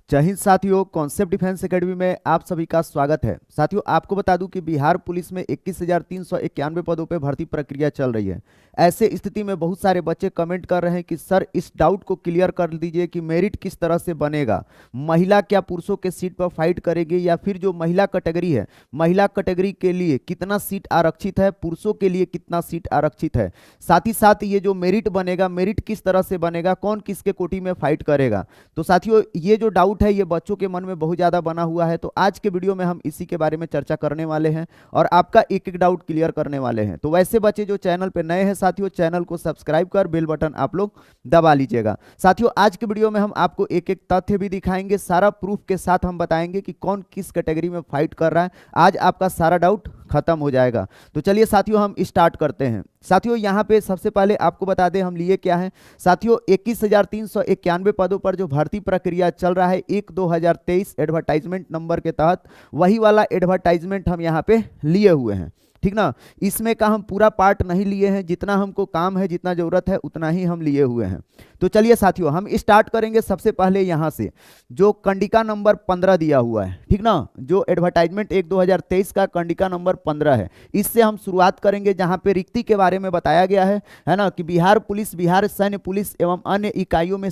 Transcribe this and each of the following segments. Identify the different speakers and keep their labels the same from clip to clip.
Speaker 1: जय हिंद साथियों, concept defence academy में आप सभी का स्वागत है। साथियों, आपको बता दूं कि बिहार पुलिस में 21,391 पदों पे भर्ती प्रक्रिया चल रही है। ऐसे स्थिति में बहुत सारे बच्चे कमेंट कर रहे हैं कि सर इस डाउट को क्लियर कर दीजिए कि मेरिट किस तरह से बनेगा, महिला क्या पुरुषों के सीट पर फाइट करेगी या फिर जो महिला कैटेगरी है, महिला कैटेगरी के लिए कितना सीट आरक्षित है, पुरुषों के लिए कितना सीट आरक्षित है, साथ ही साथ ये जो मेरिट बनेगा, मेरिट किस तरह से बनेगा, कौन किसके कोटि में फाइट करेगा। तो साथियों, ये जो डाउट है ये बच्चों के मन में बहुत ज्यादा बना हुआ है। तो आज के वीडियो में हम इसी के बारे में चर्चा करने वाले हैं और आपका एक एक डाउट क्लियर करने वाले हैं। तो वैसे बच्चे जो चैनल पे नए हैं साथियों, चैनल को सब्सक्राइब कर बेल बटन आप लोग दबा लीजिएगा। साथियों, आज के वीडियो में हम आपको एक एक तथ्य भी दिखाएंगे, सारा प्रूफ के साथ हम बताएंगे कि कौन किस कैटेगरी में फाइट कर रहा है। आज आपका सारा डाउट खत्म हो जाएगा। तो चलिए साथियों, हम स्टार्ट करते हैं। साथियों, यहाँ पे सबसे पहले आपको बता दें हम लिए क्या है। साथियों, 21,391 पदों पर जो भर्ती प्रक्रिया चल रहा है 1/2023 एडवर्टाइजमेंट नंबर के तहत, वही वाला एडवर्टाइजमेंट हम यहाँ पे लिए हुए हैं, ठीक ना। इसमें का हम पूरा पार्ट नहीं लिए हैं, जितना हमको काम है, जितना जरूरत है उतना ही हम लिए हुए हैं। तो चलिए साथियों, हम स्टार्ट करेंगे सबसे पहले यहाँ से जो कंडिका नंबर 15 दिया हुआ है, ठीक ना। जो एडवर्टाइजमेंट 1/2023 का कंडिका नंबर 15 है, इससे हम शुरुआत करेंगे, जहाँ पे रिक्ति के बारे में बताया गया है ना, कि बिहार पुलिस, बिहार सैन्य पुलिस एवं अन्य इकाइयों में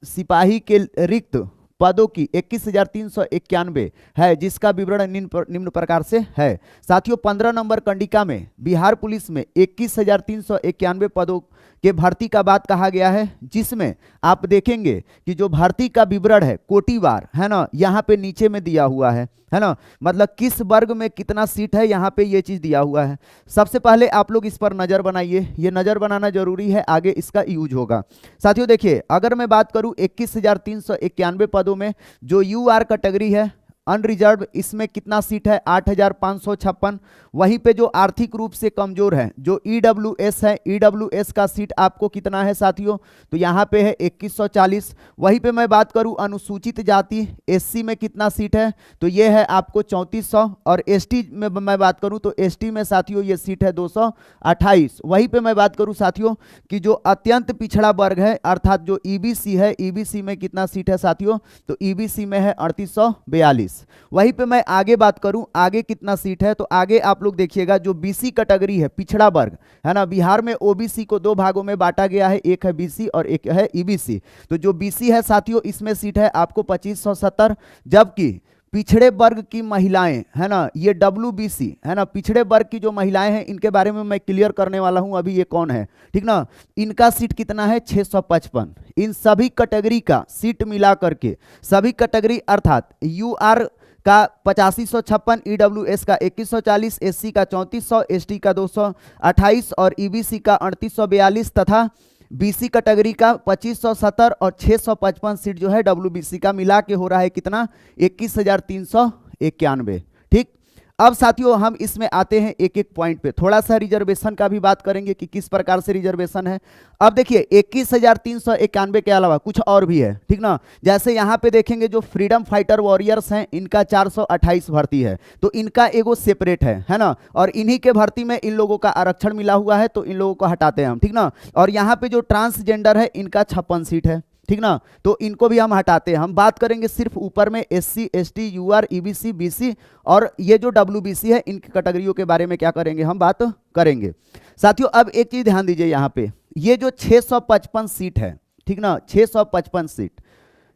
Speaker 1: सिपाही के रिक्त पदों की 21,391 है, जिसका विवरण निम्न प्रकार से है। साथियों, 15 नंबर कंडिका में बिहार पुलिस में 21,391 पदों के भर्ती का बात कहा गया है, जिसमें आप देखेंगे कि जो भर्ती का विवरण है कोटिवार, है ना, यहाँ पे नीचे में दिया हुआ है ना, मतलब किस वर्ग में कितना सीट है, यहाँ पे ये चीज दिया हुआ है। सबसे पहले आप लोग इस पर नजर बनाइए, ये नजर बनाना जरूरी है, आगे इसका यूज होगा। साथियों देखिए, अगर मैं बात करूं 21,391 पदों में जो यूआर कैटेगरी है अनरिजर्व, इसमें कितना सीट है, 8,556। वहीं पे जो आर्थिक रूप से कमजोर है, जो ईडब्ल्यूएस है, ईडब्ल्यूएस का सीट आपको कितना है साथियों, तो यहाँ पे है 2140। वहीं पे मैं बात करूँ अनुसूचित जाति एससी में कितना सीट है, तो ये है आपको 3400। और एसटी में मैं बात करूँ तो एसटी में साथियों ये सीट है 228। वहीं पे मैं बात करूँ साथियों कि जो अत्यंत पिछड़ा वर्ग है, अर्थात जो ईबीसी है, ईबीसी में कितना सीट है साथियों, तो ईबीसी में है 3842। वहीं पे मैं आगे बात करूं, आगे कितना सीट है, तो आगे आप लोग देखिएगा जो बीसी कैटेगरी है, पिछड़ा वर्ग है ना, बिहार में ओबीसी को दो भागों में बांटा गया है, एक है बीसी और एक है ईबीसी। तो जो बीसी है साथियों, इसमें सीट है आपको 2570, जबकि पिछड़े वर्ग की महिलाएं, है ना, ये डब्ल्यूबीसी है ना, पिछड़े वर्ग की जो महिलाएं हैं, इनके बारे में मैं क्लियर करने वाला हूं अभी, ये कौन है, ठीक ना। इनका सीट कितना है, 655। इन सभी कैटेगरी का सीट मिला करके, सभी कैटेगरी अर्थात यूआर का 8556, ईडब्ल्यूएस का 2140, एससी का 3400, एसटी का 228 और ईबीसी का 3842 तथा बीसी कैटेगरी का 2570 और 655 सीट जो है डब्ल्यूबीसी का मिला के हो रहा है कितना, 21,391। ठीक, अब साथियों हम इसमें आते हैं एक एक पॉइंट पे, थोड़ा सा रिजर्वेशन का भी बात करेंगे कि किस प्रकार से रिजर्वेशन है। अब देखिए 21,391 के अलावा कुछ और भी है, ठीक ना। जैसे यहाँ पे देखेंगे जो फ्रीडम फाइटर वॉरियर्स हैं, इनका 428 भर्ती है, तो इनका एगो सेपरेट है ना, और इन्हीं के भर्ती में इन लोगों का आरक्षण मिला हुआ है, तो इन लोगों को हटाते हैं हम, ठीक ना। और यहाँ पे जो ट्रांसजेंडर है, इनका 56 सीट है, ठीक ना, तो इनको भी हम हटाते हैं। हम बात करेंगे सिर्फ ऊपर में SC, ST, UR, EBC, BC और ये जो डब्ल्यूबीसी है, इनकी कैटेगरियों के बारे में क्या करेंगे, हम बात करेंगे। साथियों अब एक चीज ध्यान दीजिए, यहाँ पे ये जो 655 सीट है, ठीक ना, 655 सीट,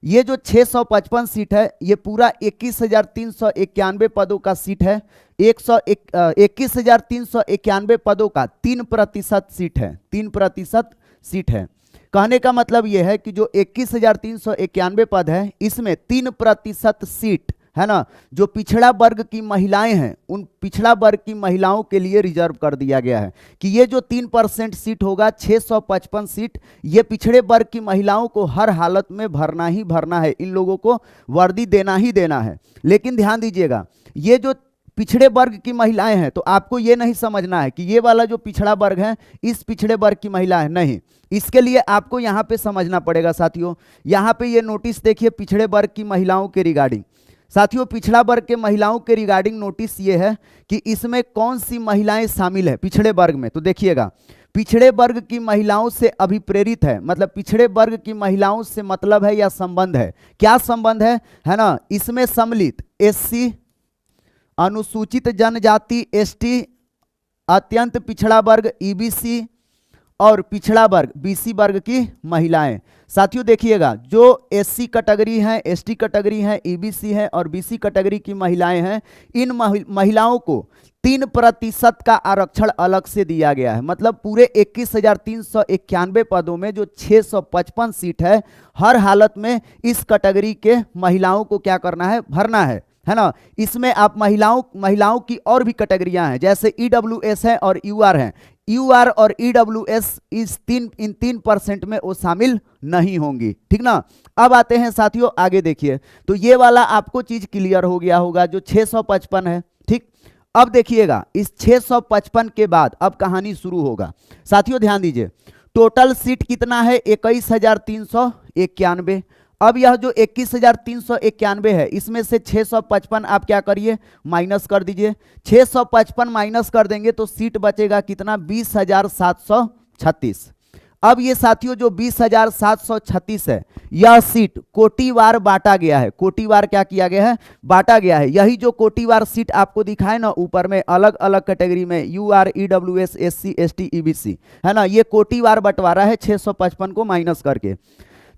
Speaker 1: ये जो 655 सीट है, ये पूरा 21,391 पदों का सीट है। 21,391 पदों का 3% सीट है, 3% सीट है। कहने का मतलब यह है कि जो 21,391 पद है, इसमें 3% सीट है ना, जो पिछड़ा वर्ग की महिलाएं हैं, उन पिछड़ा वर्ग की महिलाओं के लिए रिजर्व कर दिया गया है कि ये जो 3% सीट होगा, 655 सीट, ये पिछड़े वर्ग की महिलाओं को हर हालत में भरना ही भरना है, इन लोगों को वर्दी देना ही देना है। लेकिन ध्यान दीजिएगा, ये जो पिछड़े वर्ग की महिलाएं हैं, तो आपको ये नहीं समझना है कि ये वाला जो पिछड़ा वर्ग है, इस पिछड़े वर्ग की महिला है, नहीं। इसके लिए आपको यहाँ पे समझना पड़ेगा साथियों। यहाँ पे ये नोटिस देखिए पिछड़े वर्ग की महिलाओं के रिगार्डिंग, साथियों पिछड़ा वर्ग के महिलाओं के रिगार्डिंग नोटिस ये है कि इसमें कौन सी महिलाएं शामिल है पिछड़े वर्ग में। तो देखिएगा पिछड़े वर्ग की महिलाओं से अभिप्रेरित है, मतलब पिछड़े वर्ग की महिलाओं से मतलब है या संबंध है। क्या संबंध है ना, इसमें सम्मिलित एससी, अनुसूचित जनजाति एसटी, अत्यंत पिछड़ा वर्ग ईबीसी और पिछड़ा वर्ग बीसी वर्ग की महिलाएं। साथियों देखिएगा, जो एससी कैटेगरी है, एसटी कैटेगरी है, ईबीसी है और बीसी कैटेगरी की महिलाएं हैं, इन महिलाओं को 3% का आरक्षण अलग से दिया गया है। मतलब पूरे 21,391 पदों में जो 655 सीट है, हर हालत में इस कैटेगरी के महिलाओं को क्या करना है, भरना है ना। इसमें आप महिलाओं की और भी कैटेगरियां हैं, जैसे ईडब्ल्यूएस है और यूआर है। यूआर और ईडब्ल्यूएस इन 3% में वो शामिल नहीं होंगी, ठीक ना। अब आते हैं साथियों आगे, देखिए तो ये वाला आपको चीज क्लियर हो गया होगा जो 655 है, ठीक। अब देखिएगा इस 655 के बाद अब कहानी शुरू होगा। साथियों ध्यान दीजिए, टोटल सीट कितना है, 21,391। अब यह जो 21,391 है, इसमें से 655 आप क्या करिए, माइनस कर दीजिए। 655 माइनस कर देंगे तो सीट बचेगा कितना, 20,736। अब ये साथियों जो 20,736 है, यह सीट कोटिवार बांटा गया है। कोटिवार क्या किया गया है, बांटा गया है। यही जो कोटिवार सीट आपको दिखाए ना ऊपर में, अलग अलग कैटेगरी में UR, EWS, SC, ST, EBC, है ना, ये कोटिवार बंटवारा है 655 को माइनस करके।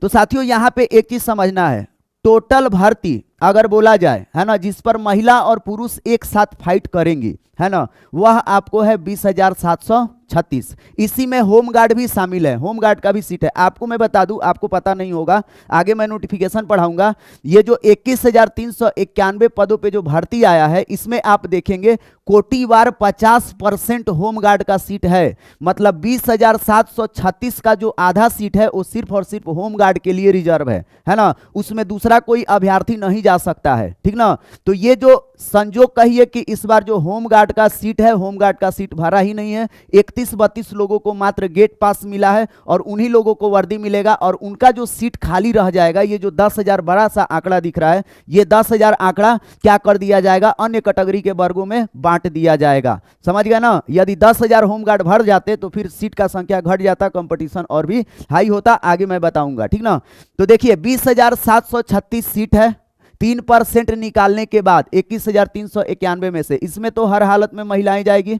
Speaker 1: तो साथियों यहां पे एक चीज समझना है, टोटल भर्ती अगर बोला जाए, है ना, जिस पर महिला और पुरुष एक साथ फाइट करेंगी, है ना, वह आपको है 20,736। इसी में होमगार्ड भी शामिल है, होमगार्ड का भी सीट है। आपको मैं बता दूं, आपको पता नहीं होगा, आगे मैं नोटिफिकेशन पढ़ाऊंगा। ये जो 21,391 पदों पे जो भर्ती आया है, इसमें आप देखेंगे कोटिवार 50% होमगार्ड का सीट है। मतलब 20,736 का जो आधा सीट है वो सिर्फ और सिर्फ होमगार्ड के लिए रिजर्व है ना, उसमें दूसरा कोई अभ्यर्थी नहीं जा सकता है, ठीक ना। तो ये जो संजोग कहिए कि इस बार जो होमगार्ड का सीट है, होमगार्ड का सीट भरा ही नहीं है। 31-32 लोगों को मात्र गेट पास मिला है और उन्हीं लोगों को वर्दी मिलेगा और उनका जो सीट खाली रह जाएगा, ये जो 10,000 बड़ा सा आंकड़ा दिख रहा है, ये 10,000 आंकड़ा क्या कर दिया जाएगा, अन्य कैटेगरी के वर्गों में बांट दिया जाएगा। समझ गया ना। यदि 10,000 होमगार्ड भर जाते तो फिर सीट का संख्या घट जाता, कंपटीशन और भी हाई होता, आगे मैं बताऊंगा, ठीक ना। तो देखिए 20,736 सीट है, 3% निकालने के बाद 21,391 में से, इसमें तो हर हालत में महिलाएं जाएगी।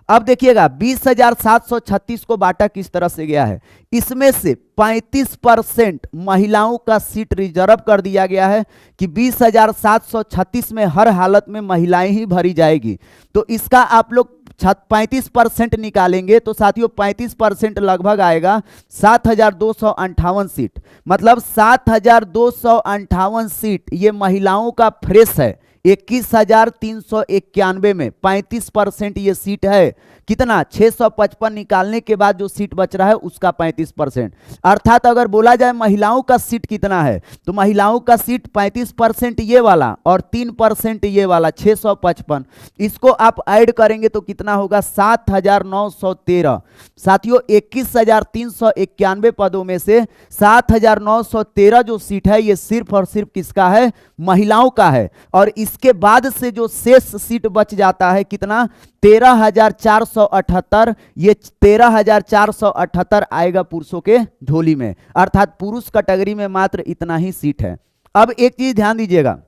Speaker 1: अब देखिएगा 20,736 को बांटा किस तरह से गया है, इसमें से 35% महिलाओं का सीट रिजर्व कर दिया गया है कि 20,736 में हर हालत में महिलाएं ही भरी जाएगी। तो इसका आप लोग 35% निकालेंगे तो साथियों 35% लगभग आएगा 7,258 सीट। मतलब 7,258 सीट ये महिलाओं का फ्रेश है। 21,391 में 35% ये सीट है। कितना, 655 निकालने के बाद जो सीट बच रहा है उसका 35%। अर्थात अगर बोला जाए महिलाओं का सीट कितना है, तो महिलाओं का सीट 35% ये वाला और 3% ये वाला 655। इसको आप ऐड करेंगे तो कितना होगा, 7,913। साथियों 21,391 पदों में से 7,913 जो सीट है ये सिर्फ और सिर्फ किसका है, महिलाओं का है। और इसके बाद से जो शेष सीट बच जाता है कितना, 13,478। ये 13,478 आएगा पुरुषों के झोली में, अर्थात पुरुष कैटेगरी में मात्र इतना ही सीट है। अब एक चीज ध्यान दीजिएगा,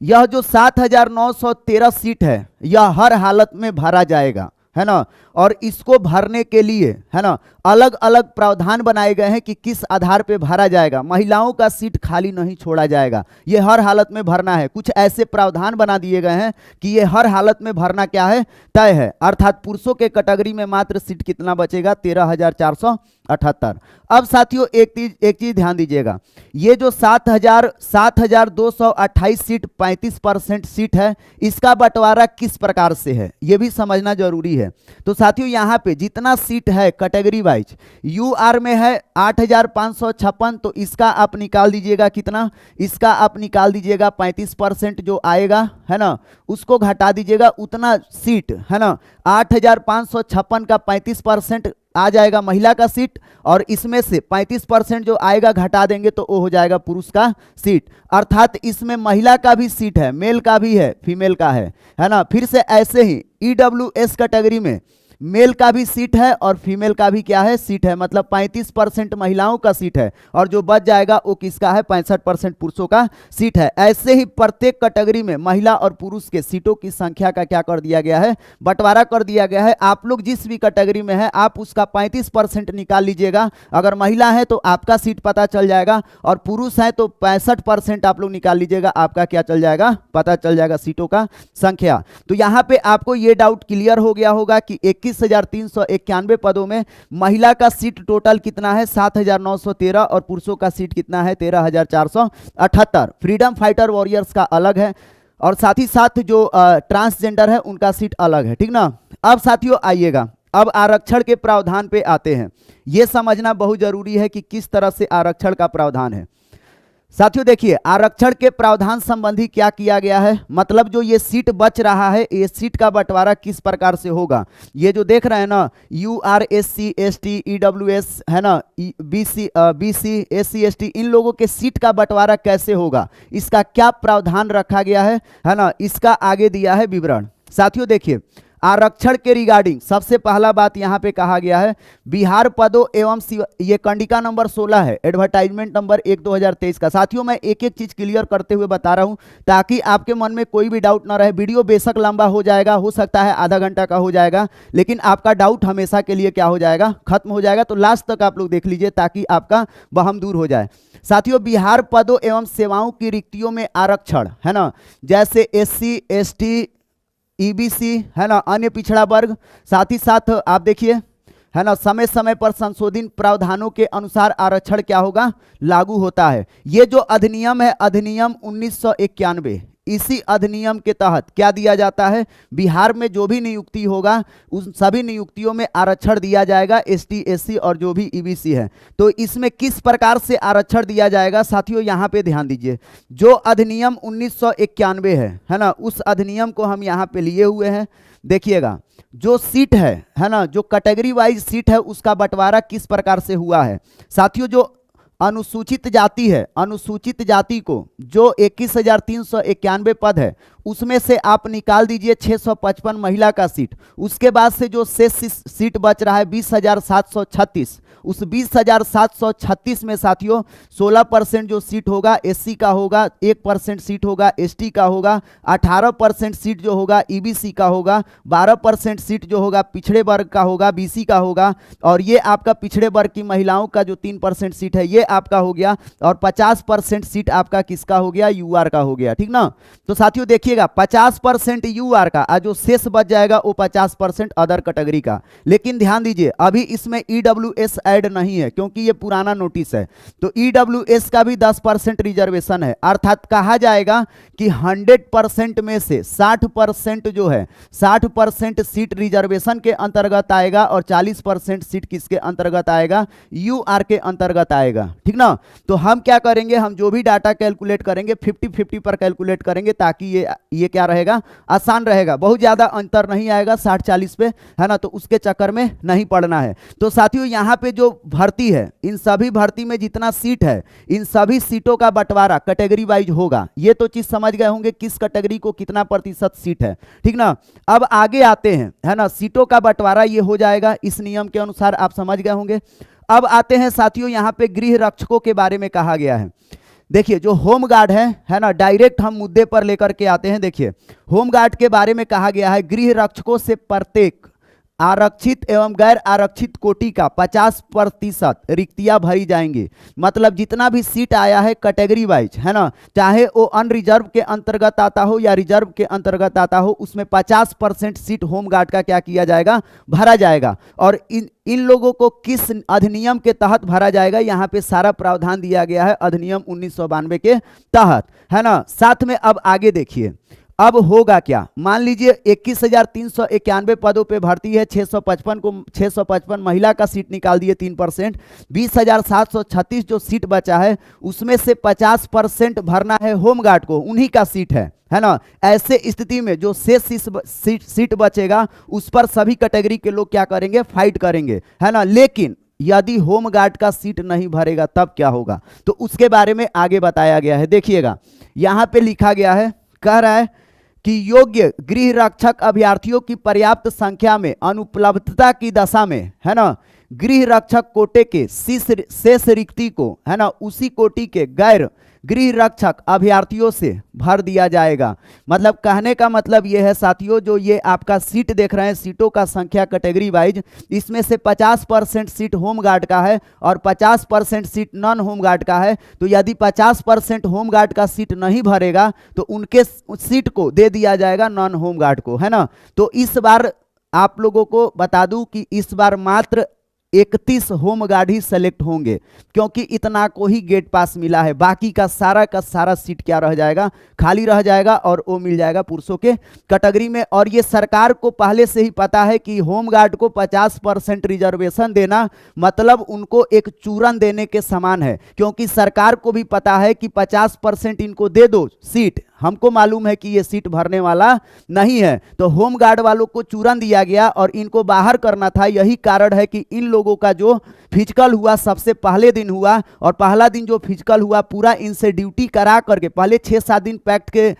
Speaker 1: यह जो 7,913 सीट है यह हर हालत में भरा जाएगा, है ना। और इसको भरने के लिए, है ना, अलग अलग प्रावधान बनाए गए हैं कि किस आधार पे भरा जाएगा। महिलाओं का सीट खाली नहीं छोड़ा जाएगा, ये हर हालत में भरना है। कुछ ऐसे प्रावधान बना दिए गए हैं कि ये हर हालत में भरना क्या है, तय है। अर्थात पुरुषों के कैटेगरी में मात्र सीट कितना बचेगा, 13,478। अब साथियों एक चीज ध्यान दीजिएगा, ये जो 7,228 सीट 35% सीट है, इसका बंटवारा किस प्रकार से है ये भी समझना जरूरी है। तो साथियों यहाँ पे जितना सीट है कैटेगरी वाइज, यूआर में है 8,556, तो इसका आप निकाल दीजिएगा कितना, इसका आप निकाल दीजिएगा 35% जो आएगा, है ना, उसको घटा दीजिएगा, उतना सीट है ना 8,556 का 35% आ जाएगा महिला का सीट, और इसमें से 35% जो आएगा घटा देंगे तो वो हो जाएगा पुरुष का सीट। अर्थात इसमें महिला का भी सीट है, मेल का भी है, फीमेल का है ना। फिर से ऐसे ही ईडब्ल्यूएस कैटेगरी में मेल का भी सीट है और फीमेल का भी क्या है, सीट है। मतलब 35% महिलाओं का सीट है और जो बच जाएगा वो किसका है, 65% पुरुषों का सीट है। ऐसे ही प्रत्येक कैटेगरी में महिला और पुरुष के सीटों की संख्या का क्या कर दिया गया है, बंटवारा कर दिया गया है। आप लोग जिस भी कैटेगरी में है आप उसका 35% निकाल लीजिएगा। अगर महिला है तो आपका सीट पता चल जाएगा और पुरुष है तो 65% आप लोग निकाल लीजिएगा, आपका क्या चल जाएगा, पता चल जाएगा सीटों का संख्या। तो यहाँ पे आपको ये डाउट क्लियर हो गया होगा कि 21,391 पदों में महिला का सीट टोटल कितना है, 7,913, और पुरुषों का सीट कितना है, 13,478। फ्रीडम फाइटर वॉरियर्स का अलग है और साथ ही साथ जो ट्रांसजेंडर है उनका सीट अलग है, ठीक ना। अब साथियों आइएगा, अब आरक्षण के प्रावधान पे आते हैं। यह समझना बहुत जरूरी है कि किस तरह से आरक्षण का प्रावधान है। साथियों देखिए, आरक्षण के प्रावधान संबंधी क्या किया गया है, मतलब जो ये सीट बच रहा है, ये सीट का बंटवारा किस प्रकार से होगा। ये जो देख रहे हैं ना, UR SC ST EWS है ना, BC SC ST, इन लोगों के सीट का बंटवारा कैसे होगा, इसका क्या प्रावधान रखा गया है ना, इसका आगे दिया है विवरण। साथियों देखिए, आरक्षण के रिगार्डिंग सबसे पहला बात यहां पे कहा गया है, बिहार पदों एवं ये कंडिका नंबर 16 है, एडवर्टाइजमेंट नंबर 1/2023 का। साथियों मैं एक एक चीज क्लियर करते हुए बता रहा हूं ताकि आपके मन में कोई भी डाउट ना रहे। वीडियो बेशक लंबा हो जाएगा, हो सकता है आधा घंटा का हो जाएगा, लेकिन आपका डाउट हमेशा के लिए क्या हो जाएगा, खत्म हो जाएगा। तो लास्ट तक आप लोग देख लीजिए ताकि आपका वहम दूर हो जाए। साथियों, बिहार पदों एवं सेवाओं की रिक्तियों में आरक्षण है ना, जैसे SC ST EBC है ना, अन्य पिछड़ा वर्ग, साथ ही साथ आप देखिए है ना, समय समय पर संशोधित प्रावधानों के अनुसार आरक्षण क्या होगा, लागू होता है। ये जो अधिनियम है, अधिनियम 1991, इसी अधिनियम के तहत क्या दिया जाता है, बिहार में जो भी नियुक्ति होगा उन सभी नियुक्तियों में आरक्षण दिया जाएगा, ST SC और जो भी EBC है। तो इसमें किस प्रकार से आरक्षण दिया जाएगा साथियों, यहाँ पे ध्यान दीजिए। जो अधिनियम 1991 है ना, उस अधिनियम को हम यहाँ पे लिए हुए हैं। देखिएगा, जो सीट है ना, जो कैटेगरी वाइज सीट है उसका बंटवारा किस प्रकार से हुआ है। साथियों, जो अनुसूचित जाति है, अनुसूचित जाति को जो 21,391 पद है उसमें से आप निकाल दीजिए 655 महिला का सीट। उसके बाद से जो शेष सीट बच रहा है 20,736, उस 20,736 में साथियों 16% जो सीट होगा SC का होगा, 1% सीट होगा ST का होगा, 18% सीट जो होगा EBC का होगा, 12% सीट जो होगा पिछड़े वर्ग का होगा, BC का होगा, और ये आपका पिछड़े वर्ग की महिलाओं का जो 3% सीट है ये आपका हो गया, और 50% सीट आपका किसका हो गया, UR का हो गया, ठीक ना। तो साथियों देखिएगा, 50% UR का, जो शेष बच जाएगा वो 50% अदर कैटेगरी का। लेकिन ध्यान दीजिए, अभी इसमें EWS ऐड नहीं है क्योंकि ये पुराना नोटिस है। तो EWS का भी 10% रिजर्वेशन है, अर्थात कहा जाएगा कि 100% में से 60% जो है, 60% सीट रिजर्वेशन के अंतर्गत आएगा और 40% सीट किसके अंतर्गत आएगा, UR के अंतर्गत आएगा, ठीक ना। तो हम क्या करेंगे, हम जो भी डाटा कैलकुलेट करेंगे 50-50 पर कैलकुलेट करेंगे ताकि ये क्या रहेगा, आसान रहेगा, बहुत ज्यादा अंतर नहीं आएगा 60-40 पे, है ना। तो उसके चक्कर में नहीं पड़ना है। तो साथियों यहाँ पे जो भर्ती है, इन सभी भर्ती में जितना सीट है, इन सभी सीटों का बंटवारा कैटेगरी वाइज होगा। ये तो चीज समझ गए होंगे किस कैटेगरी को कितना प्रतिशत सीट है, ठीक ना। अब आगे आते हैं, है ना, सीटों का बंटवारा ये हो जाएगा इस नियम के अनुसार, आप समझ गए होंगे। अब आते हैं साथियों, यहाँ पे गृह रक्षकों के बारे में कहा गया है। देखिए, जो होम गार्ड है ना, डायरेक्ट हम मुद्दे पर लेकर के आते हैं। देखिए, होम गार्ड के बारे में कहा गया है, गृह रक्षकों से प्रत्येक आरक्षित एवं गैर आरक्षित कोटि का 50% रिक्तियां भरी जाएंगी। मतलब जितना भी सीट आया है कैटेगरी वाइज, है ना, चाहे वो अनरिजर्व के अंतर्गत आता हो या रिजर्व के अंतर्गत आता हो, उसमें 50% सीट होम गार्ड का क्या किया जाएगा, भरा जाएगा। और इन लोगों को किस अधिनियम के तहत भरा जाएगा, यहाँ पे सारा प्रावधान दिया गया है अधिनियम 1992 के तहत, है ना। साथ में अब आगे देखिए, अब होगा क्या, मान लीजिए 21,391 पदों पे भर्ती है, 655 महिला का सीट निकाल दिए 3%, 20,736 जो सीट बचा है उसमें से 50% भरना है होम गार्ड को, उन्हीं का सीट है है ना। ऐसे स्थिति में जो शेष सीट बचेगा उस पर सभी कैटेगरी के लोग क्या करेंगे, फाइट करेंगे, है ना। लेकिन यदि होम गार्ड का सीट नहीं भरेगा तब क्या होगा, तो उसके बारे में आगे बताया गया है। देखिएगा यहां पे लिखा गया है, कह रहा है कि योग्य गृह रक्षक अभ्यर्थियों की पर्याप्त संख्या में अनुपलब्धता की दशा में, है ना, गृह रक्षक कोटे के शेष रिक्ति को, है ना, उसी कोटि के गैर गृह रक्षक अभ्यर्थियों से भर दिया जाएगा। मतलब कहने का मतलब यह है साथियों, जो ये आपका सीट देख रहे हैं, सीटों का संख्या कैटेगरी वाइज, इसमें से 50% सीट होम गार्ड का है और 50% सीट नॉन होम गार्ड का है। तो यदि 50% होम गार्ड का सीट नहीं भरेगा तो उनके सीट को दे दिया जाएगा नॉन होम गार्ड को, है ना। तो इस बार आप लोगों को बता दूं कि इस बार मात्र 31 होम गार्ड ही सेलेक्ट होंगे, क्योंकि इतना को ही गेट पास मिला है। बाकी का सारा सीट क्या रह जाएगा, खाली रह जाएगा और वो मिल जाएगा पुरुषों के कैटेगरी में। और ये सरकार को पहले से ही पता है कि होम गार्ड को 50% रिजर्वेशन देना मतलब उनको एक चूरन देने के समान है, क्योंकि सरकार को भी पता है कि 50% इनको दे दो सीट, हमको मालूम है कि ये सीट भरने वाला नहीं है, तो होम गार्ड वालों को चूरन दिया गया और इनको बाहर करना था। यही कारण है कि इन लोगों का जो फिजिकल हुआ सबसे पहले दिन हुआ, और पहला दिन जो फिजिकल हुआ पूरा इनसे ड्यूटी करा करके, पहले 6-7 दिन पैक्ट के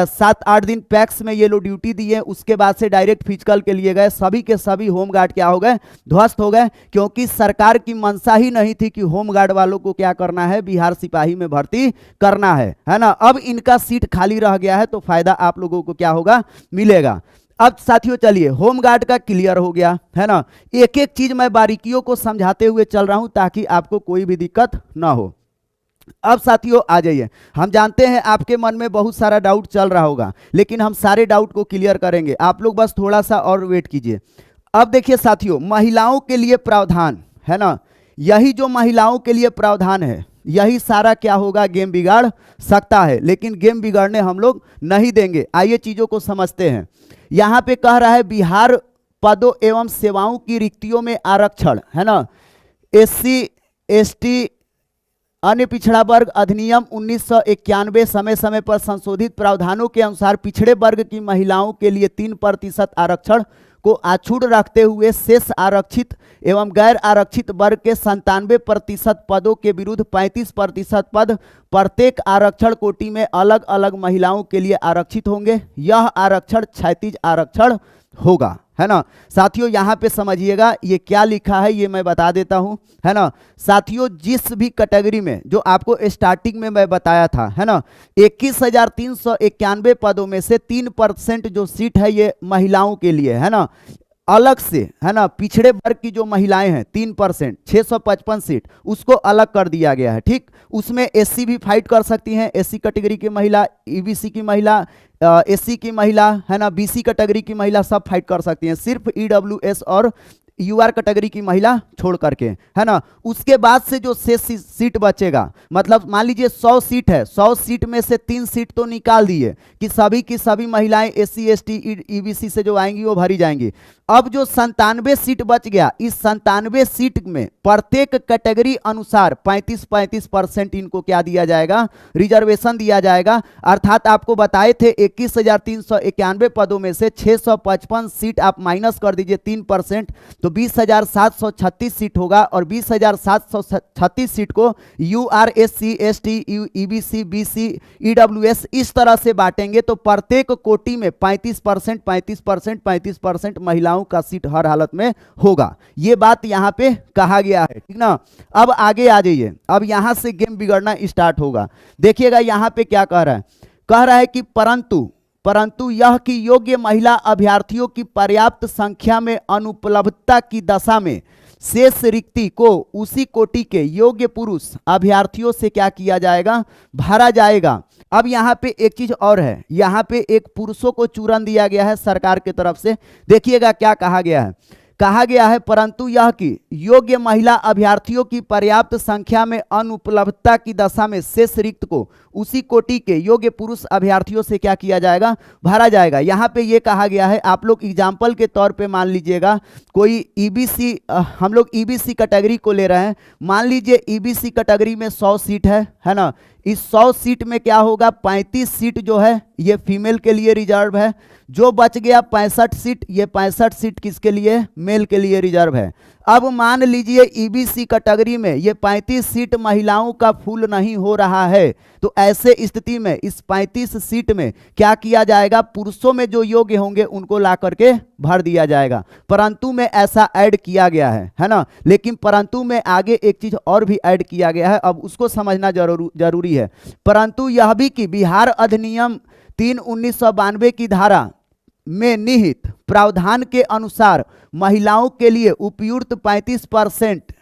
Speaker 1: 7-8 दिन पैक्स में ये लोग ड्यूटी दिए, उसके बाद से डायरेक्ट फिजिकल के लिए गए। सभी के सभी होम गार्ड क्या हो गए, ध्वस्त हो गए, क्योंकि सरकार की मंशा ही नहीं थी कि होम गार्ड वालों को क्या करना है, बिहार सिपाही में भर्ती करना है ना। अब इनका सीट खाली रह गया है तो फायदा आप लोगों को क्या होगा, मिलेगा। अब साथियों चलिए, होम गार्ड का क्लियर हो गया, है ना। एक एक चीज मैं बारीकियों को समझाते हुए चल रहा हूं ताकि आपको कोई भी दिक्कत ना हो। अब साथियों आ जाइए, हम जानते हैं आपके मन में बहुत सारा डाउट चल रहा होगा, लेकिन हम सारे डाउट को क्लियर करेंगे, आप लोग बस थोड़ा सा और वेट कीजिए। अब देखिए साथियों, महिलाओं के लिए प्रावधान, है ना, यही जो महिलाओं के लिए प्रावधान है, यही सारा क्या होगा, गेम बिगाड़ सकता है। लेकिन गेम बिगाड़ने हम लोग नहीं देंगे। आइए चीजों को समझते हैं। यहां पे कह रहा है बिहार पदों एवं सेवाओं की रिक्तियों में आरक्षण, है ना, SC ST अन्य पिछड़ा वर्ग अधिनियम 1991 समय समय पर संशोधित प्रावधानों के अनुसार पिछड़े वर्ग की महिलाओं के लिए 3% आरक्षण को अछूट रखते हुए शेष आरक्षित एवं गैर आरक्षित वर्ग के 97% पदों के विरुद्ध 35% पद प्रत्येक आरक्षण कोटि में अलग अलग महिलाओं के लिए आरक्षित होंगे। यह आरक्षण क्षैतिज आरक्षण होगा, है ना। साथियों यहाँ पे समझिएगा ये क्या लिखा है, ये मैं बता देता हूं, है ना। साथियों जिस भी कैटेगरी में जो आपको स्टार्टिंग में मैं बताया था, है ना, 21,391 पदों में से 3% जो सीट है ये महिलाओं के लिए, है ना, अलग से, है ना। पिछड़े वर्ग की जो महिलाएं हैं 3%, 655 सीट, उसको अलग कर दिया गया है, ठीक। उसमें SC भी फाइट कर सकती हैं, SC कैटेगरी की महिला, EBC की महिला, SC की महिला, है ना, BC कैटेगरी की महिला, सब फाइट कर सकती हैं, सिर्फ EWS और UR कैटेगरी की महिला छोड़ करके, है ना। उसके बाद से जो शेष सीट बचेगा, मतलब मान लीजिए 100 सीट है, 100 सीट में से 3 सीट तो निकाल दिए कि सभी की सभी महिलाएं SC ST EBC से जो आएंगी वो भरी जाएंगी। अब जो 97 सीट बच गया, इस 97 सीट में प्रत्येक कैटेगरी अनुसार 35% इनको क्या दिया जाएगा, रिजर्वेशन दिया जाएगा। अर्थात आपको बताए थे 21,391 पदों में से 655 सीट आप माइनस कर दीजिए 3%, तो 20,736 सीट होगा, और 20,736 सीट को UR SC ST EBC BC EWS इस तरह से बांटेंगे, तो प्रत्येक कोटि में 35% महिलाओं का सीट हर हालत में होगा। ये बात यहां पे कहा गया है, ठीक ना। अब आगे आ जाइए, अब यहां से गेम बिगड़ना स्टार्ट होगा। देखिएगा यहां पे क्या कह रहा है कि परंतु यह कि योग्य महिला अभ्यर्थियों की पर्याप्त संख्या में अनुपलब्धता की दशा में शेष रिक्ति को उसी कोटि के योग्य पुरुष अभ्यर्थियों से क्या किया जाएगा, भरा जाएगा। अब यहाँ पे एक चीज और है, यहाँ पे एक पुरुषों को चूरन दिया गया है सरकार की तरफ से। देखिएगा क्या कहा गया है, परंतु यह कि योग्य महिला अभ्यर्थियों की पर्याप्त संख्या में अनुपलब्धता की दशा में शेष रिक्त को उसी कोटि के योग्य पुरुष अभ्यर्थियों से क्या किया जाएगा, भरा जाएगा। यहाँ पे ये कहा गया है, आप लोग एग्जाम्पल के तौर पे मान लीजिएगा कोई ईबीसी, हम लोग ईबीसी कैटेगरी को ले रहे हैं, मान लीजिए ईबीसी कैटेगरी में 100 सीट है ना। इस 100 सीट में क्या होगा, 35 सीट जो है ये फीमेल के लिए रिजर्व है, जो बच गया 65 सीट, ये 65 सीट किसके लिए, मेल के लिए रिजर्व है। अब मान लीजिए ईबीसी कैटेगरी में ये 35 सीट महिलाओं का फुल नहीं हो रहा है, तो ऐसे स्थिति में इस 35 सीट में क्या किया जाएगा, पुरुषों में जो योग्य होंगे उनको ला करके भर दिया जाएगा। परंतु में ऐसा ऐड किया गया है ना, लेकिन परंतु में आगे एक चीज और भी ऐड किया गया है, अब उसको समझना जरूरी है। परंतु यह भी कि बिहार अधिनियम 3/1992 की धारा में निहित प्रावधान के अनुसार महिलाओं के लिए उपयुक्त 35%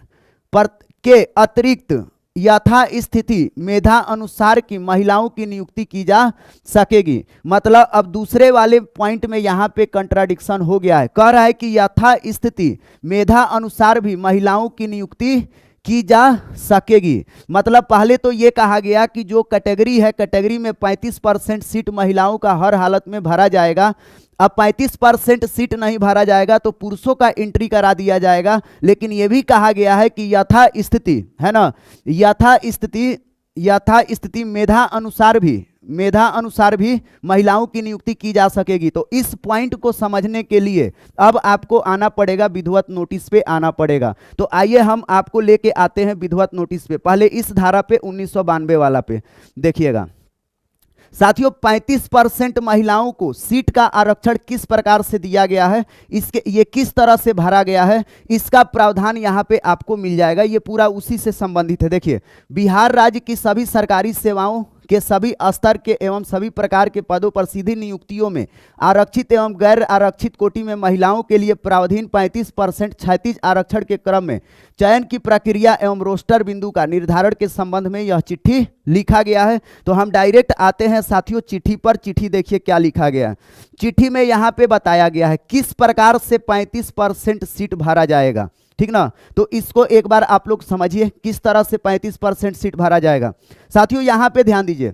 Speaker 1: के अतिरिक्त यथा स्थिति मेधा अनुसार की महिलाओं की नियुक्ति की जा सकेगी। मतलब अब दूसरे वाले पॉइंट में यहाँ पे कंट्राडिक्शन हो गया है, कह रहा है कि यथा स्थिति मेधा अनुसार भी महिलाओं की नियुक्ति की जा सकेगी। मतलब पहले तो ये कहा गया कि जो कैटेगरी है, कैटेगरी में 35% सीट महिलाओं का हर हालत में भरा जाएगा। अब 35% सीट नहीं भरा जाएगा तो पुरुषों का एंट्री करा दिया जाएगा। लेकिन ये भी कहा गया है कि यथा स्थिति, है ना, यथा स्थिति मेधा अनुसार भी महिलाओं की नियुक्ति की जा सकेगी। तो इस पॉइंट को समझने के लिए अब आपको आना पड़ेगा, विधिवत नोटिस पे आना पड़ेगा। तो आइए हम आपको लेके आते हैं विधिवत नोटिस पे। पहले इस धारा पे 1992 वाला पे देखिएगा साथियों। 35% महिलाओं को सीट का आरक्षण किस प्रकार से दिया गया है, इसके ये किस तरह से भरा गया है, इसका प्रावधान यहाँ पे आपको मिल जाएगा। ये पूरा उसी से संबंधित है। देखिए, बिहार राज्य की सभी सरकारी सेवाओं के सभी स्तर के एवं सभी प्रकार के पदों पर सीधी नियुक्तियों में आरक्षित एवं गैर आरक्षित कोटि में महिलाओं के लिए प्रावधान 35% क्षैतिज आरक्षण के क्रम में चयन की प्रक्रिया एवं रोस्टर बिंदु का निर्धारण के संबंध में यह चिट्ठी लिखा गया है। तो हम डायरेक्ट आते हैं साथियों चिट्ठी पर। चिट्ठी देखिए क्या लिखा गया है। चिट्ठी में यहाँ पे बताया गया है किस प्रकार से 35% सीट भरा जाएगा, ठीक ना। तो इसको एक बार आप लोग समझिए किस तरह से 35% सीट भरा जाएगा। साथियों यहाँ पे ध्यान दीजिए,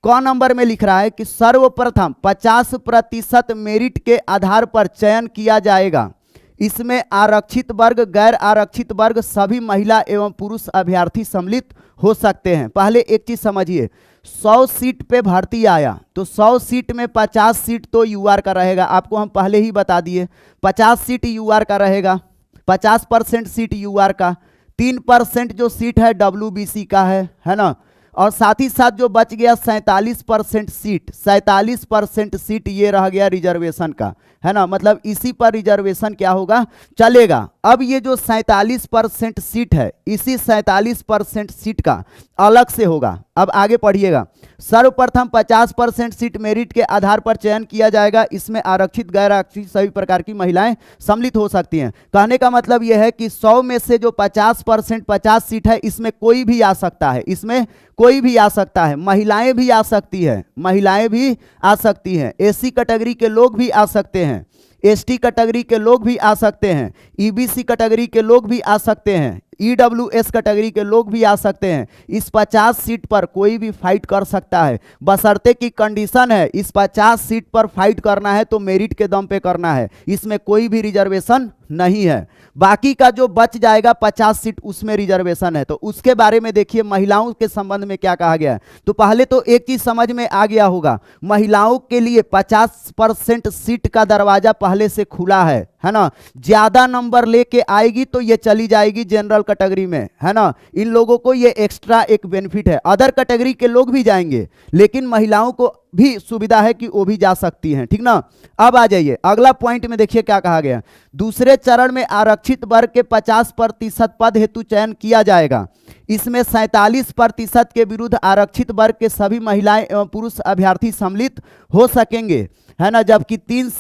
Speaker 1: क नंबर में लिख रहा है कि सर्वप्रथम 50% मेरिट के आधार पर चयन किया जाएगा। इसमें आरक्षित वर्ग, गैर आरक्षित वर्ग सभी महिला एवं पुरुष अभ्यर्थी सम्मिलित हो सकते हैं। पहले एक चीज समझिए, 100 सीट पे भर्ती आया तो 100 सीट में 50 सीट तो यूआर का रहेगा। आपको हम पहले ही बता दिए 50 सीट यूआर का रहेगा, 50% सीट यूआर का, 3% जो सीट है डब्ल्यूबीसी का है ना। और साथ ही साथ जो बच गया 47% सीट ये रह गया रिजर्वेशन का, है ना। मतलब इसी पर रिजर्वेशन क्या होगा, चलेगा। अब ये जो 47% सीट है, इसी 47% सीट का अलग से होगा। अब आगे पढ़िएगा, सर्वप्रथम 50% सीट मेरिट के आधार पर चयन किया जाएगा। इसमें आरक्षित, गैर आरक्षित सभी प्रकार की महिलाएं सम्मिलित हो सकती हैं। कहने का मतलब यह है कि 100 में से जो 50% 50 सीट है, इसमें कोई भी आ सकता है, इसमें कोई भी आ सकता है। महिलाएं भी आ सकती है, महिलाएं भी आ सकती हैं, एससी कैटेगरी के लोग भी आ सकते हैं, एसटी कैटेगरी के लोग भी आ सकते हैं, ईबीसी कैटेगरी के लोग भी आ सकते हैं, ईडब्ल्यूएस कैटेगरी के लोग भी आ सकते हैं। इस 50 सीट पर कोई भी फाइट कर सकता है, बशर्ते की कंडीशन है इस 50 सीट पर फाइट करना है तो मेरिट के दम पे करना है, इसमें कोई भी रिजर्वेशन नहीं है। बाकी का जो बच जाएगा 50 सीट उसमें रिजर्वेशन है। तो उसके बारे में देखिए महिलाओं के संबंध में क्या कहा गया है। तो पहले तो एक चीज समझ में आ गया होगा, महिलाओं के लिए 50% सीट का दरवाजा पहले से खुला है ना। ज्यादा नंबर लेके आएगी तो ये चली जाएगी जनरल कैटेगरी में, है ना। इन लोगों को ये एक्स्ट्रा एक बेनिफिट है। अदर कैटेगरी के लोग भी जाएंगे, लेकिन महिलाओं को भी सुविधा है कि वो भी जा सकती हैं, ठीक ना। अब आ जाइए अगला पॉइंट में, देखिए क्या कहा गया। दूसरे चरण में आरक्षित वर्ग के 50% पद हेतु चयन किया जाएगा। इसमें 47% के विरुद्ध आरक्षित वर्ग के सभी महिलाएं एवं पुरुष अभ्यर्थी सम्मिलित हो सकेंगे, है ना। जबकि 3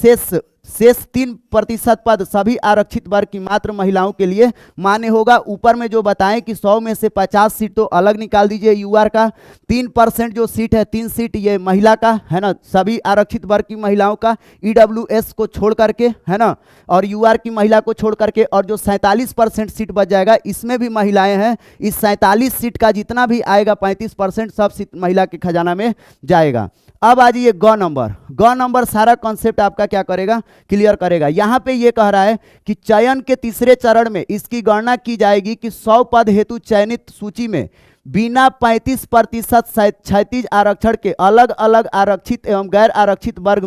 Speaker 1: शेष 3% पद सभी आरक्षित वर्ग की मात्र महिलाओं के लिए मान्य होगा। ऊपर में जो बताएं कि 100 में से 50 सीट तो अलग निकाल दीजिए यूआर का, 3% जो सीट है 3 सीट ये महिला का है ना, सभी आरक्षित वर्ग की महिलाओं का, ईडब्ल्यूएस को छोड़ करके है ना, और यूआर की महिला को छोड़ करके, और जो 47% सीट बच जाएगा इसमें भी महिलाएं हैं। इस 47 सीट का जितना भी आएगा 35% सब सीट महिला के खजाना में जाएगा। अब आ जाइए ग नंबर सारा कॉन्सेप्ट आपका क्या करेगा, क्लियर करेगा। यहां पे ये कह रहा है कि चयन के तीसरे चरण में इसकी गणना की जाएगी कि 100 पद हेतु चयनित सूची में बिना 35% क्षैतिज आरक्षण के अलग अलग आरक्षित एवं गैर आरक्षित वर्ग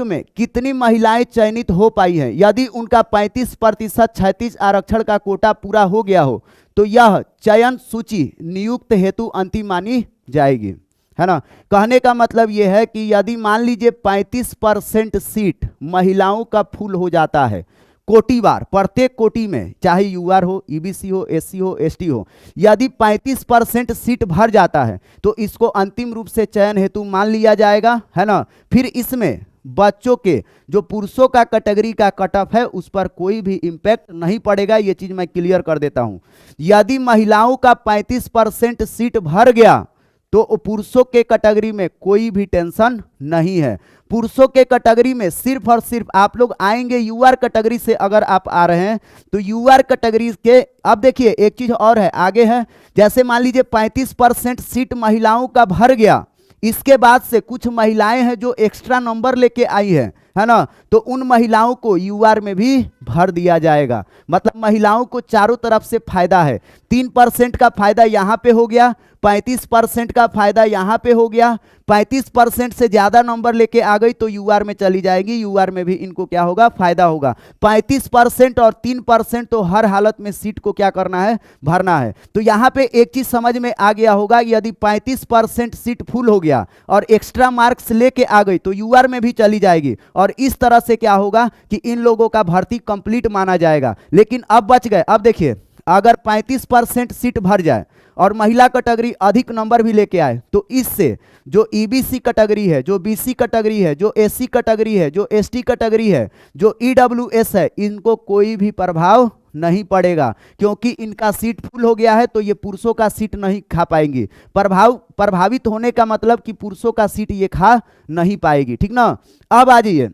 Speaker 1: में कितनी महिलाएं चयनित हो पाई हैं। यदि उनका 35% क्षैतिज आरक्षण का कोटा पूरा हो गया हो तो यह चयन सूची नियुक्त हेतु अंतिम मानी जाएगी, है ना। कहने का मतलब यह है कि यदि मान लीजिए 35% सीट महिलाओं का फुल हो जाता है कोटिवार, प्रत्येक कोटि में, चाहे यूआर हो, ईबीसी हो, एससी हो, एसटी हो, यदि 35% सीट भर जाता है तो इसको अंतिम रूप से चयन हेतु मान लिया जाएगा, है ना। फिर इसमें बच्चों के जो पुरुषों का कैटेगरी का कट ऑफ है उस पर कोई भी इंपैक्ट नहीं पड़ेगा, ये चीज मैं क्लियर कर देता हूं। यदि महिलाओं का 35% सीट भर गया तो पुरुषों के कैटेगरी में कोई भी टेंशन नहीं है। पुरुषों के कैटेगरी में सिर्फ और सिर्फ आप लोग आएंगे यूआर कैटेगरी से, अगर आप आ रहे हैं तो यूआर कैटेगरी के, अब देखिए एक चीज और है, आगे है, जैसे मान लीजिए 35% सीट महिलाओं का भर गया, इसके बाद से कुछ महिलाएं हैं जो एक्स्ट्रा नंबर लेके आई है ना, तो उन महिलाओं को यूआर में भी भर दिया जाएगा। मतलब महिलाओं को चारों तरफ से फायदा है। 3% का फायदा यहां पे हो गया, 35% का फायदा यहां पे हो गया, 35% से ज्यादा नंबर लेके आ गई तो यूआर में चली जाएगी, यूआर में भी इनको क्या होगा, फायदा होगा। 35% और 3% तो हर हालत में सीट को क्या करना है, भरना है। तो यहां पे एक चीज समझ में आ गया होगा, यदि 35% सीट फुल हो गया और एक्स्ट्रा मार्क्स लेके आ गई तो यूआर में भी चली जाएगी, और इस तरह से क्या होगा कि इन लोगों का भर्ती कंप्लीट माना जाएगा। लेकिन अब बच गए, अब देखिए अगर 35% सीट भर जाए और महिला कैटेगरी अधिक नंबर भी लेके आए तो इससे जो ईबीसी कैटेगरी है, जो बीसी कैटेगरी है, जो एससी कैटेगरी है, जो एसटी कैटेगरी है, जो ईडब्ल्यूएस है, इनको कोई भी प्रभाव नहीं पड़ेगा, क्योंकि इनका सीट फुल हो गया है तो ये पुरुषों का सीट नहीं खा पाएंगी। प्रभावित होने का मतलब कि पुरुषों का सीट ये खा नहीं पाएगी, ठीक ना। अब आ जाइए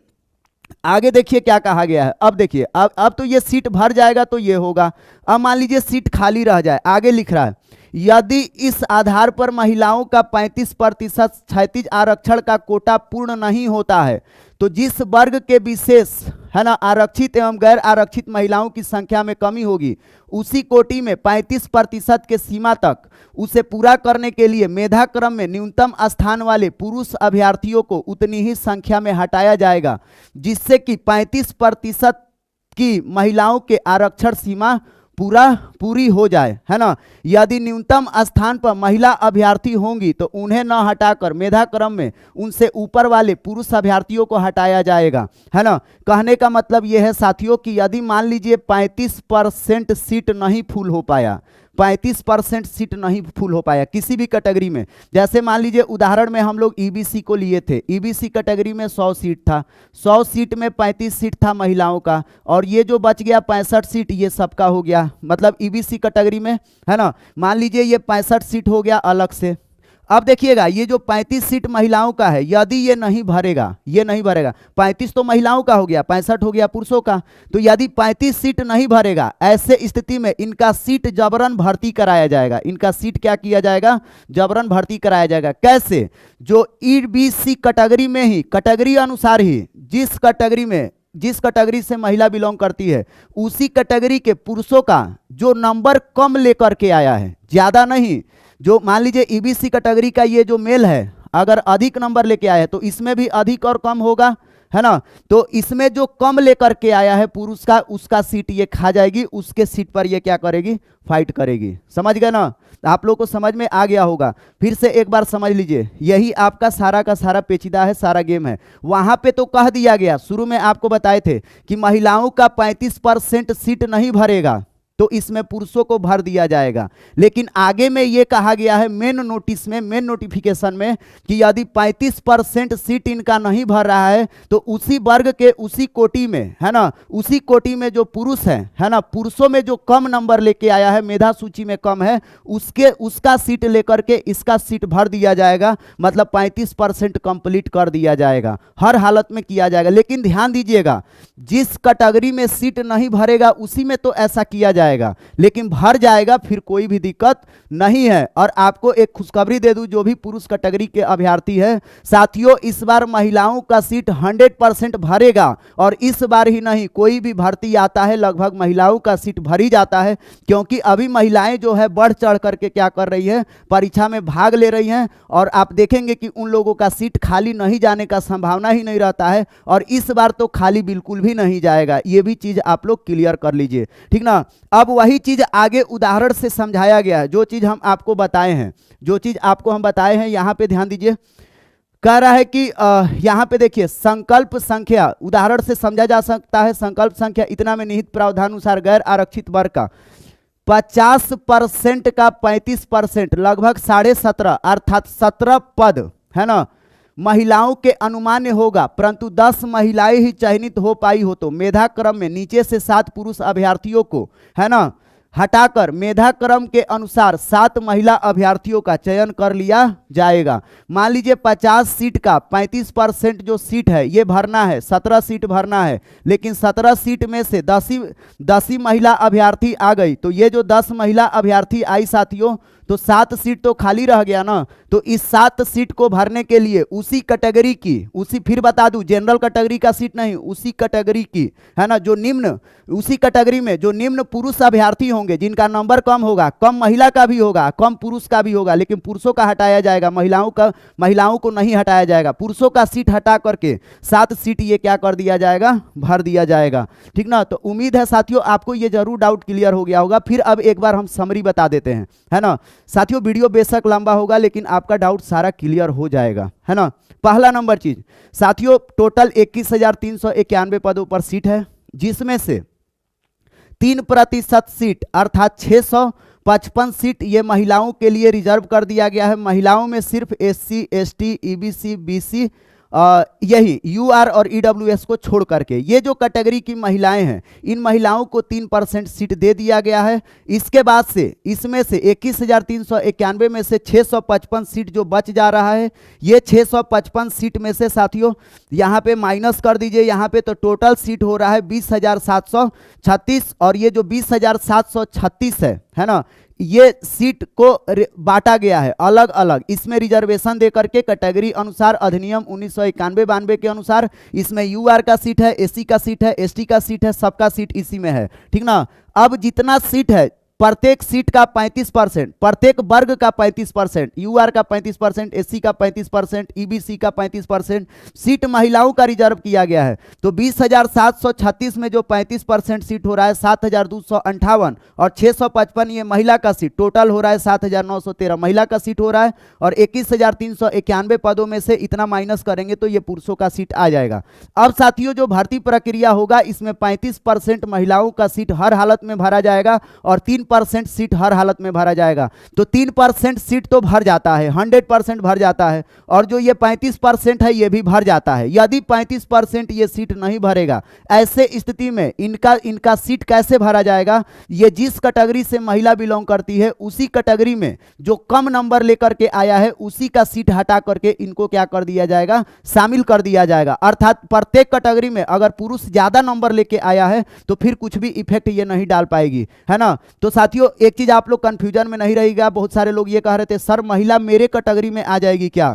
Speaker 1: आगे, देखिए क्या कहा गया है। अब देखिए अब तो ये सीट भर जाएगा तो ये होगा। अब मान लीजिए सीट खाली रह जाए, आगे लिख रहा है, यदि इस आधार पर महिलाओं का 35% क्षैतिज आरक्षण का कोटा पूर्ण नहीं होता है तो जिस वर्ग के विशेष, है ना, आरक्षित एवं गैर आरक्षित महिलाओं की संख्या में कमी होगी उसी कोटि में 35% के सीमा तक उसे पूरा करने के लिए मेधा क्रम में न्यूनतम स्थान वाले पुरुष अभ्यर्थियों को उतनी ही संख्या में हटाया जाएगा, जिससे कि 35% की महिलाओं के आरक्षण सीमा पूरी हो जाए, है ना। यदि न्यूनतम स्थान पर महिला अभ्यर्थी होंगी तो उन्हें न हटाकर मेधा क्रम में उनसे ऊपर वाले पुरुष अभ्यर्थियों को हटाया जाएगा, है ना। कहने का मतलब यह है साथियों कि यदि मान लीजिए 35% सीट नहीं फुल हो पाया, 35% सीट नहीं फुल हो पाया किसी भी कैटेगरी में, जैसे मान लीजिए उदाहरण में हम लोग ईबीसी को लिए थे, ईबीसी कैटेगरी में 100 सीट था, 100 सीट में 35 सीट था महिलाओं का, और ये जो बच गया 65 सीट ये सबका हो गया, मतलब ईबीसी कैटेगरी में, है ना। मान लीजिए ये 65 सीट हो गया अलग से। अब देखिएगा ये जो 35 सीट महिलाओं का है, यदि ये नहीं भरेगा, ये नहीं भरेगा, 35 तो महिलाओं का हो गया, 65 हो गया पुरुषों का, तो यदि 35 सीट नहीं भरेगा, ऐसे स्थिति में इनका सीट जबरन भर्ती कराया जाएगा। इनका सीट क्या किया जाएगा, जबरन भर्ती कराया जाएगा। कैसे, जो ईबीसी कैटेगरी में ही, कैटेगरी अनुसार ही, जिस कैटेगरी से महिला बिलोंग करती है उसी कैटेगरी के पुरुषों का जो नंबर कम लेकर के आया है, ज्यादा नहीं, जो मान लीजिए ईबीसी कैटेगरी का ये जो मेल है अगर अधिक नंबर लेके आया है तो इसमें भी अधिक और कम होगा, है ना। तो इसमें जो कम लेकर के आया है पुरुष का, उसका सीट ये खा जाएगी, उसके सीट पर ये क्या करेगी, फाइट करेगी। समझ गए ना, आप लोगों को समझ में आ गया होगा। फिर से एक बार समझ लीजिए, यही आपका सारा का सारा पेचीदा है, सारा गेम है। वहां पे तो कह दिया गया, शुरू में आपको बताए थे कि महिलाओं का 35% सीट नहीं भरेगा तो इसमें पुरुषों को भर दिया जाएगा। लेकिन आगे में ये कहा गया है मेन नोटिस में, मेन नोटिफिकेशन में, कि यदि 35% सीट इनका नहीं भर रहा है तो उसी वर्ग के उसी कोटि में, है ना, उसी कोटि में जो पुरुष है ना, पुरुषों में जो कम नंबर लेके आया है, मेधा सूची में कम है, उसका सीट लेकर के इसका सीट भर दिया जाएगा। मतलब 35% कंप्लीट कर दिया जाएगा, हर हालत में किया जाएगा। लेकिन ध्यान दीजिएगा, जिस कैटेगरी में सीट नहीं भरेगा उसी में तो ऐसा किया जाएगा, लेकिन भर जाएगा फिर कोई भी दिक्कत नहीं है। और आपको एक खुशखबरी दे दूं, जो भी पुरुष कैटेगरी के अभ्यर्थी है साथियों, इस बार महिलाओं का सीट 100% भरेगा। और इस बार ही नहीं, कोई भी भर्ती आता है लगभग महिलाओं का सीट भर ही जाता है, क्योंकि अभी महिलाएं जो है बढ़ चढ़ करके क्या कर रही है, परीक्षा में भाग ले रही हैं। और आप देखेंगे कि उन लोगों का सीट खाली नहीं जाने का संभावना ही नहीं रहता है, और इस बार तो खाली बिल्कुल भी नहीं जाएगा। ये भी चीज आप लोग क्लियर कर लीजिए, ठीक ना। अब वही चीज आगे उदाहरण से समझाया गया है, जो चीज हम आपको बताए हैं, जो चीज आपको हम बताए हैं, यहां पे ध्यान दीजिए। कह रहा है कि यहां पे देखिए, संकल्प संख्या उदाहरण से समझा जा सकता है। संकल्प संख्या इतना में निहित प्रावधानुसार गैर आरक्षित वर्ग का 50% का 35% लगभग 17.5 अर्थात 17 पद, है ना, महिलाओं के अनुमान्य होगा, परंतु 10 महिलाएं ही चयनित हो पाई हो तो मेधा क्रम में नीचे से 7 पुरुष अभ्यर्थियों को, है ना, हटाकर मेधा क्रम के अनुसार 7 महिला अभ्यर्थियों का चयन कर लिया जाएगा। मान लीजिए 50 सीट का 35% जो सीट है ये भरना है, 17 सीट भरना है, लेकिन 17 सीट में से 10 ही महिला अभ्यर्थी आ गई, तो ये जो 10 महिला अभ्यर्थी आई साथियों, तो 7 सीट तो खाली रह गया ना। तो इस 7 सीट को भरने के लिए उसी कैटेगरी की, उसी, फिर बता दूं, जनरल कैटेगरी का सीट नहीं, उसी कैटेगरी की, है ना, जो निम्न, उसी कैटेगरी में जो निम्न पुरुष अभ्यर्थी होंगे, जिनका नंबर कम होगा, कम महिला का भी होगा, कम पुरुष का भी होगा, लेकिन पुरुषों का हटाया जाएगा, महिलाओं को नहीं हटाया जाएगा। पुरुषों का सीट हटा करके 7 सीट ये क्या कर दिया जाएगा, भर दिया जाएगा, ठीक ना। तो उम्मीद है साथियों आपको ये जरूर डाउट क्लियर हो गया होगा। फिर अब एक बार हम समरी बता देते हैं, है ना साथियों। वीडियो बेशक लंबा होगा लेकिन आपका डाउट सारा क्लियर हो जाएगा, है ना। पहला नंबर चीज साथियों, टोटल 21,391 पदों पर सीट है, जिसमें से 3% सीट अर्थात 655 सीट ये महिलाओं के लिए रिजर्व कर दिया गया है। महिलाओं में सिर्फ SC, ST, EBC, BC, यही UR और EWS को छोड़ करके ये जो कैटेगरी की महिलाएं हैं, इन महिलाओं को 3% सीट दे दिया गया है। इसके बाद से इसमें से 21,391 में से 655 सीट जो बच जा रहा है, ये 655 सीट में से साथियों यहाँ पे माइनस कर दीजिए, यहाँ पे तो टोटल सीट हो रहा है 20,736, और ये जो 20,736 है ना, ये सीट को बांटा गया है अलग अलग, इसमें रिजर्वेशन दे करके कैटेगरी अनुसार अधिनियम 1991-92 के अनुसार इसमें UR का सीट है, SC का सीट है, ST का सीट है, सबका सीट इसी में है, ठीक ना। अब जितना सीट है प्रत्येक सीट का 35%, प्रत्येक वर्ग का 35%, UR का 35%, SC का 35%, EBC का 35% सीट महिलाओं का रिजर्व किया गया है। तो 20,736 में जो 35% सीट हो रहा है 7,258, और 655 ये महिला का सीट, टोटल हो रहा है 7,913 महिला का सीट हो रहा है। और 21,391 पदों में से इतना माइनस करेंगे तो ये पुरुषों का सीट आ जाएगा। अब साथियों जो भर्ती प्रक्रिया होगा, इसमें 35% महिलाओं का सीट हर हालत में भरा जाएगा और 3% सीट हर हालत में भरा जाएगा। तो 3% सीट तो भर जाता है, 100% भर जाता है, और जो ये 35% है ये भी भर जाता है। यदि 35% ये सीट नहीं भरेगा, ऐसे स्थिति में इनका सीट कैसे भरा जाएगा, ये जिस कैटेगरी से महिला बिलोंग करती है उसी कैटेगरी में जो कम नंबर लेकर के आया है उसी का सीट हटा करके इनको क्या कर दिया जाएगा, शामिल कर दिया जाएगा। अर्थात प्रत्येक कैटेगरी में अगर पुरुष ज्यादा नंबर लेके आया है तो फिर कुछ भी इफेक्ट ये नहीं डाल पाएगी, है ना। तो साथियों एक चीज आप लोग कंफ्यूजन में नहीं रहेगा, बहुत सारे लोग ये कह रहे थे सर महिला मेरे कैटेगरी में आ जाएगी क्या,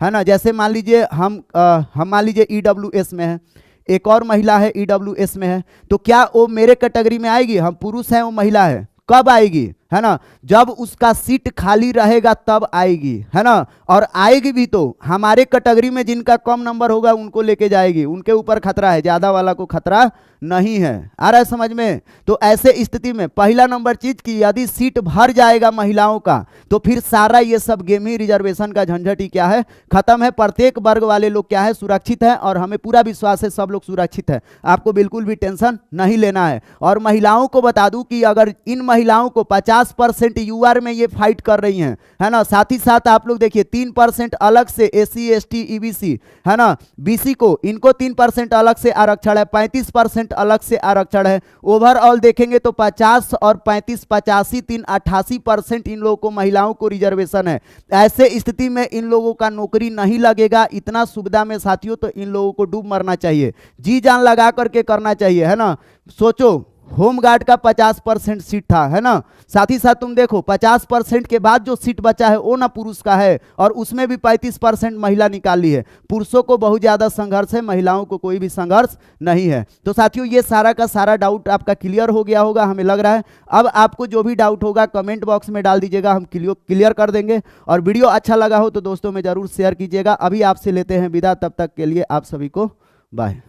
Speaker 1: है ना। जैसे मान लीजिए हम मान लीजिए EWS में है, एक और महिला है EWS में है, तो क्या वो मेरे कैटेगरी में आएगी, हम पुरुष हैं वो महिला है, कब आएगी, है ना, जब उसका सीट खाली रहेगा तब आएगी, है ना, और आएगी भी तो हमारे कैटेगरी में जिनका कम नंबर होगा उनको लेके जाएगी, उनके ऊपर खतरा है, ज्यादा वाला को खतरा नहीं है। आ रहा है समझ में? तो ऐसे स्थिति में पहला नंबर चीज कि यदि सीट भर जाएगा महिलाओं का तो फिर सारा ये सब गेम ही रिजर्वेशन का झंझट ही क्या है, खत्म है। प्रत्येक वर्ग वाले लोग क्या है, सुरक्षित है, और हमें पूरा विश्वास है सब लोग सुरक्षित है, आपको बिल्कुल भी टेंशन नहीं लेना है। और महिलाओं को बता दूं कि अगर इन महिलाओं को 50% यूआर में ये फाइट कर रही हैं, है ना, साथ ही साथ आप लोग देखिए 3% अलग से एससी एसटी ईबीसी, है ना, बीसी को इनको 3% अलग से आरक्षण है, 35% अलग से आरक्षण है। ओवरऑल देखेंगे तो 50 और 35, 85, 3, 88% इन लोगों को, महिलाओं को रिजर्वेशन है। ऐसे स्थिति में इन लोगों का नौकरी नहीं लगेगा इतना सुविधा में साथियों, तो इन लोगों को डूब मरना चाहिए, जी जान लगा करके करना चाहिए, है ना। सोचो होमगार्ड का 50% सीट था, है ना, साथ ही साथ तुम देखो 50% के बाद जो सीट बचा है वो ना पुरुष का है, और उसमें भी 35% महिला निकाली है। पुरुषों को बहुत ज्यादा संघर्ष है, महिलाओं को कोई भी संघर्ष नहीं है। तो साथियों ये सारा का सारा डाउट आपका क्लियर हो गया होगा हमें लग रहा है। अब आपको जो भी डाउट होगा कमेंट बॉक्स में डाल दीजिएगा, हम क्लियर कर देंगे। और वीडियो अच्छा लगा हो तो दोस्तों में जरूर शेयर कीजिएगा। अभी आपसे लेते हैं विदा, तब तक के लिए आप सभी को बाय।